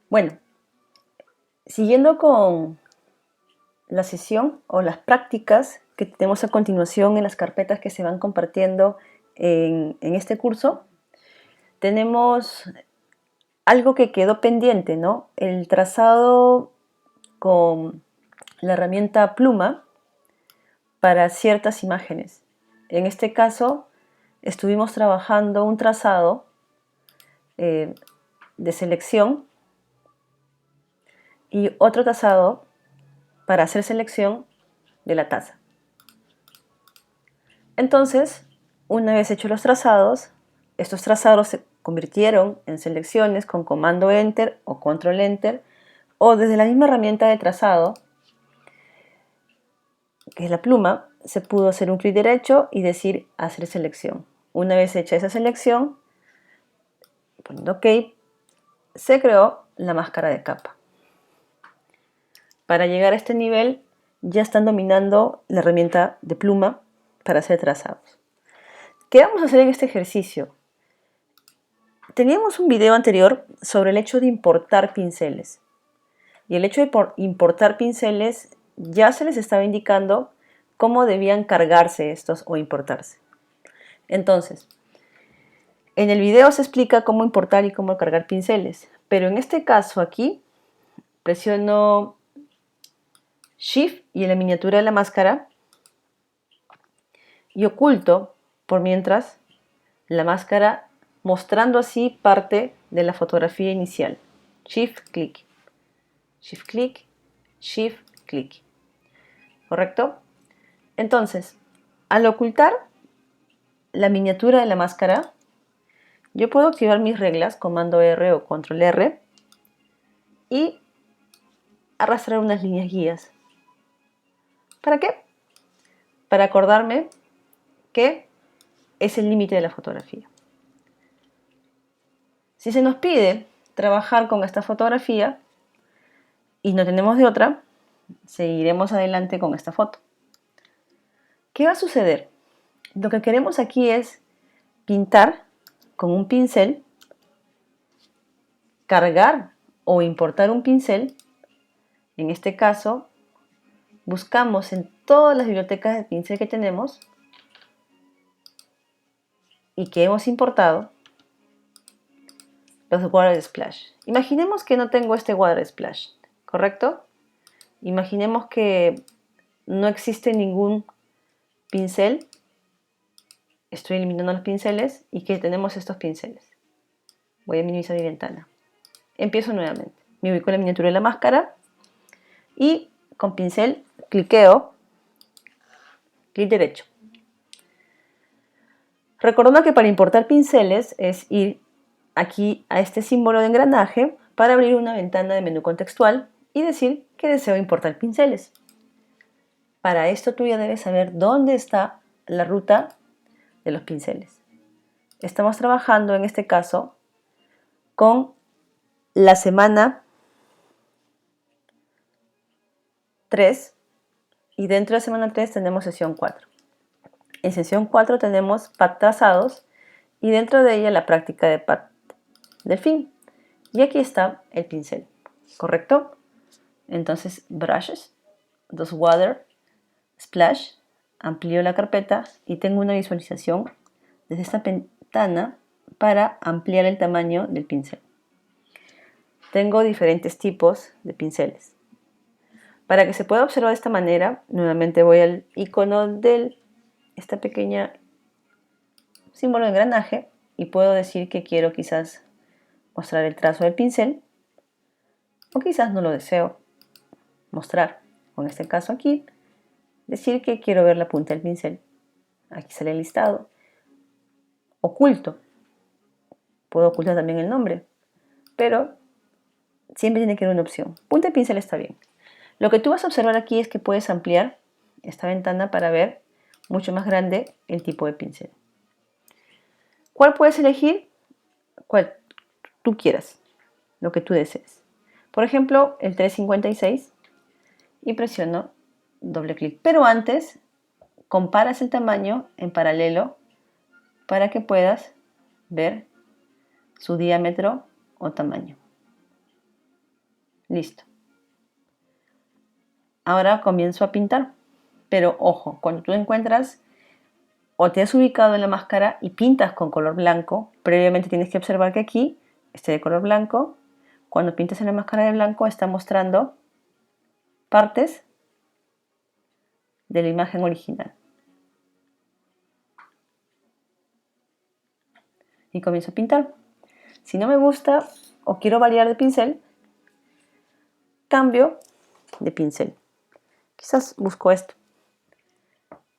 Bueno, siguiendo con la sesión o las prácticas que tenemos a continuación en las carpetas que se van compartiendo en este curso, tenemos algo que quedó pendiente, ¿no? El trazado con la herramienta pluma para ciertas imágenes. En este caso, estuvimos trabajando un trazado de selección y otro trazado para hacer selección de la taza. Entonces, una vez hechos los trazados, estos trazados se convirtieron en selecciones con comando Enter o Control Enter, o desde la misma herramienta de trazado, que es la pluma, se pudo hacer un clic derecho y decir hacer selección. Una vez hecha esa selección, poniendo OK, se creó la máscara de capa. Para llegar a este nivel ya están dominando la herramienta de pluma para hacer trazados. ¿Qué vamos a hacer en este ejercicio? Teníamos un video anterior sobre el hecho de importar pinceles. Y el hecho de importar pinceles ya se les estaba indicando cómo debían cargarse estos o importarse. Entonces, en el video se explica cómo importar y cómo cargar pinceles. Pero en este caso aquí, presiono Shift y en la miniatura de la máscara y oculto por mientras la máscara, mostrando así parte de la fotografía inicial. Shift clic, Shift clic, Shift clic. ¿Correcto? Entonces, al ocultar la miniatura de la máscara, yo puedo activar mis reglas, comando R o control R, y arrastrar unas líneas guías. ¿Para qué? Para acordarme que es el límite de la fotografía. Si se nos pide trabajar con esta fotografía y no tenemos de otra, seguiremos adelante con esta foto. ¿Qué va a suceder? Lo que queremos aquí es pintar con un pincel, cargar o importar un pincel. En este caso, buscamos en todas las bibliotecas de pincel que tenemos y que hemos importado los Water Splash. Imaginemos que no tengo este Water Splash, ¿correcto? Imaginemos que no existe ningún pincel. Estoy eliminando los pinceles y que tenemos estos pinceles. Voy a minimizar mi ventana. Empiezo nuevamente. Me ubico en la miniatura de la máscara y con pincel cliqueo, clic derecho. Recordando que para importar pinceles es ir aquí a este símbolo de engranaje para abrir una ventana de menú contextual y decir que deseo importar pinceles. Para esto tú ya debes saber dónde está la ruta de los pinceles. Estamos trabajando en este caso con la semana 3 y dentro de semana 3 tenemos sesión 4. En sesión 4 tenemos pad trazados y dentro de ella la práctica de pad delfín. Y aquí está el pincel, ¿correcto? Entonces, brushes, dos water, splash, amplío la carpeta y tengo una visualización desde esta ventana para ampliar el tamaño del pincel. Tengo diferentes tipos de pinceles. Para que se pueda observar de esta manera, nuevamente voy al icono de esta pequeña símbolo de engranaje y puedo decir que quiero quizás mostrar el trazo del pincel o quizás no lo deseo mostrar. O en este caso aquí, decir que quiero ver la punta del pincel. Aquí sale el listado. Oculto. Puedo ocultar también el nombre, pero siempre tiene que haber una opción. Punta de pincel está bien. Lo que tú vas a observar aquí es que puedes ampliar esta ventana para ver mucho más grande el tipo de pincel. ¿Cuál puedes elegir? Cual tú quieras, lo que tú desees. Por ejemplo, el 356 y presiono doble clic. Pero antes, comparas el tamaño en paralelo para que puedas ver su diámetro o tamaño. Listo. Ahora comienzo a pintar. Pero ojo, cuando tú encuentras o te has ubicado en la máscara y pintas con color blanco, previamente tienes que observar que aquí esté de color blanco. Cuando pintas en la máscara de blanco está mostrando partes de la imagen original. Y comienzo a pintar. Si no me gusta o quiero variar de pincel, cambio de pincel. Quizás busco esto.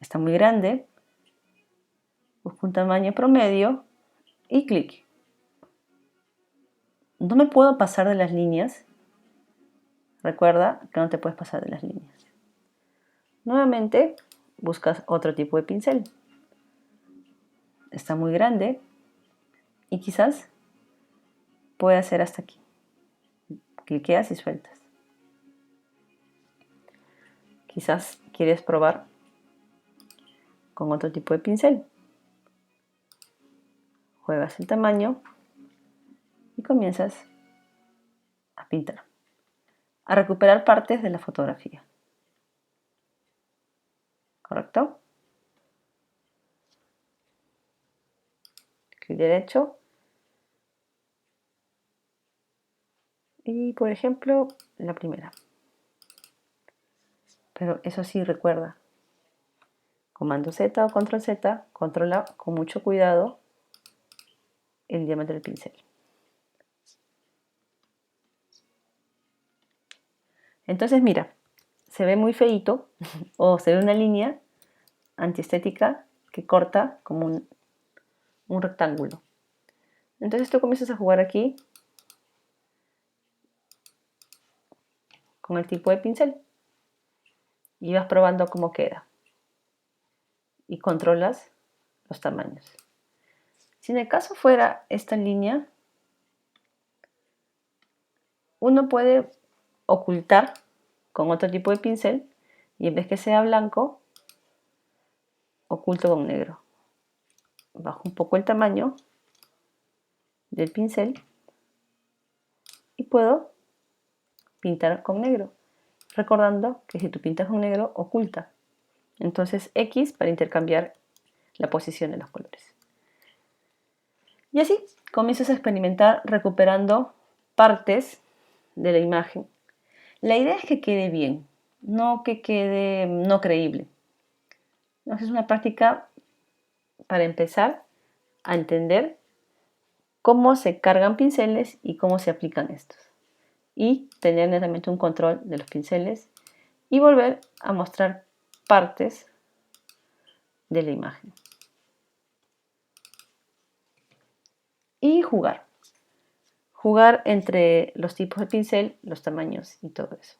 Está muy grande. Busco un tamaño promedio y clic. No me puedo pasar de las líneas. Recuerda que no te puedes pasar de las líneas. Nuevamente buscas otro tipo de pincel. Está muy grande y quizás puede hacer hasta aquí. Cliqueas y sueltas. Quizás quieres probar con otro tipo de pincel. Juegas el tamaño y comienzas a pintar, a recuperar partes de la fotografía. ¿Correcto? Clic derecho. Y por ejemplo, la primera. Pero eso sí, recuerda, comando Z o control Z, controla con mucho cuidado el diámetro del pincel. Entonces mira, se ve muy feíto o se ve una línea antiestética que corta como un rectángulo. Entonces tú comienzas a jugar aquí con el tipo de pincel y vas probando cómo queda y controlas los tamaños. Si en el caso fuera esta línea, uno puede ocultar con otro tipo de pincel y en vez que sea blanco, oculto con negro. Bajo un poco el tamaño del pincel y puedo pintar con negro, recordando que si tú pintas con negro, oculta. Entonces X para intercambiar la posición de los colores. Y así comienzas a experimentar recuperando partes de la imagen. La idea es que quede bien, no que quede no creíble. Entonces es una práctica para empezar a entender cómo se cargan pinceles y cómo se aplican estos. Y tener netamente un control de los pinceles y volver a mostrar partes de la imagen. Y jugar. Jugar entre los tipos de pincel, los tamaños y todo eso.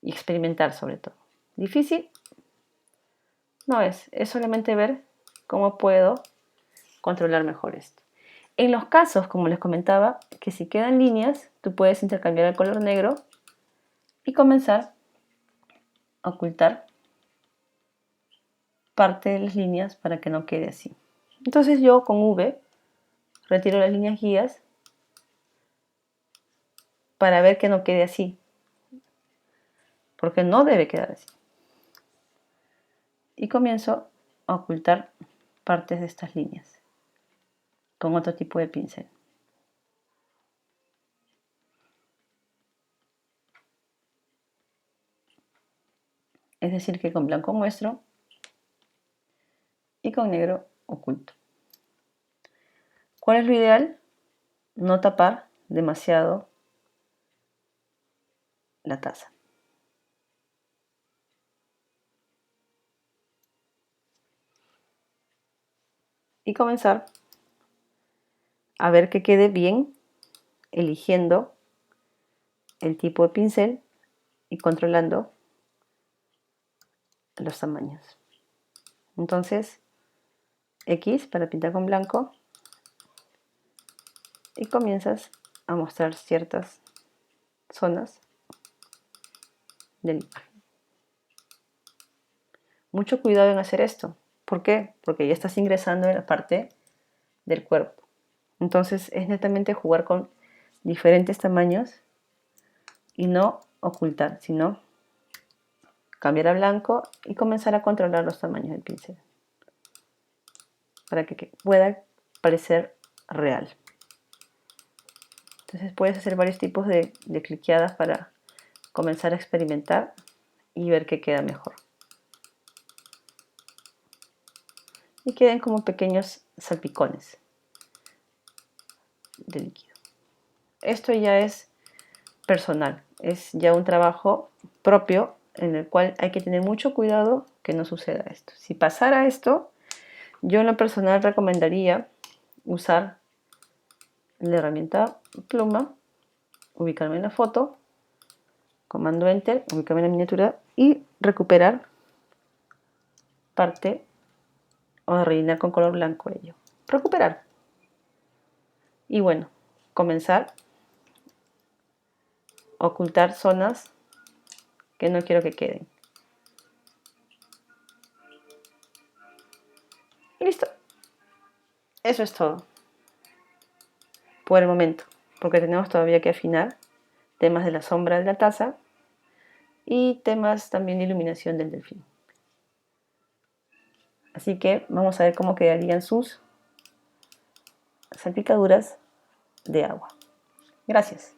Y experimentar sobre todo. ¿Difícil? No es solamente ver cómo puedo controlar mejor esto. En los casos, como les comentaba, que si quedan líneas, tú puedes intercambiar el color negro y comenzar a ocultar parte de las líneas para que no quede así. Entonces yo con V retiro las líneas guías para ver que no quede así, porque no debe quedar así. Y comienzo a ocultar partes de estas líneas con otro tipo de pincel. Es decir, que con blanco muestro y con negro oculto. ¿Cuál es lo ideal? No tapar demasiado la taza. Y comenzar a ver que quede bien, eligiendo el tipo de pincel y controlando los tamaños. Entonces, X para pintar con blanco y comienzas a mostrar ciertas zonas de la imagen. Mucho cuidado en hacer esto. ¿Por qué? Porque ya estás ingresando en la parte del cuerpo. Entonces es netamente jugar con diferentes tamaños y no ocultar, sino cambiar a blanco y comenzar a controlar los tamaños del pincel para que pueda parecer real. Entonces puedes hacer varios tipos de cliqueadas para comenzar a experimentar y ver qué queda mejor. Y queden como pequeños salpicones de líquido. Esto ya es personal, es ya un trabajo propio en el cual hay que tener mucho cuidado que no suceda esto. Si pasara esto, yo en lo personal recomendaría usar la herramienta pluma, ubicarme en la foto, comando enter, ubicarme en la miniatura y recuperar parte o rellenar con color blanco ello. Recuperar. Y bueno, comenzar a ocultar zonas que no quiero que queden. Y listo. Eso es todo. Por el momento. Porque tenemos todavía que afinar temas de la sombra de la taza y temas también de iluminación del delfín. Así que vamos a ver cómo quedarían sus salpicaduras de agua. Gracias.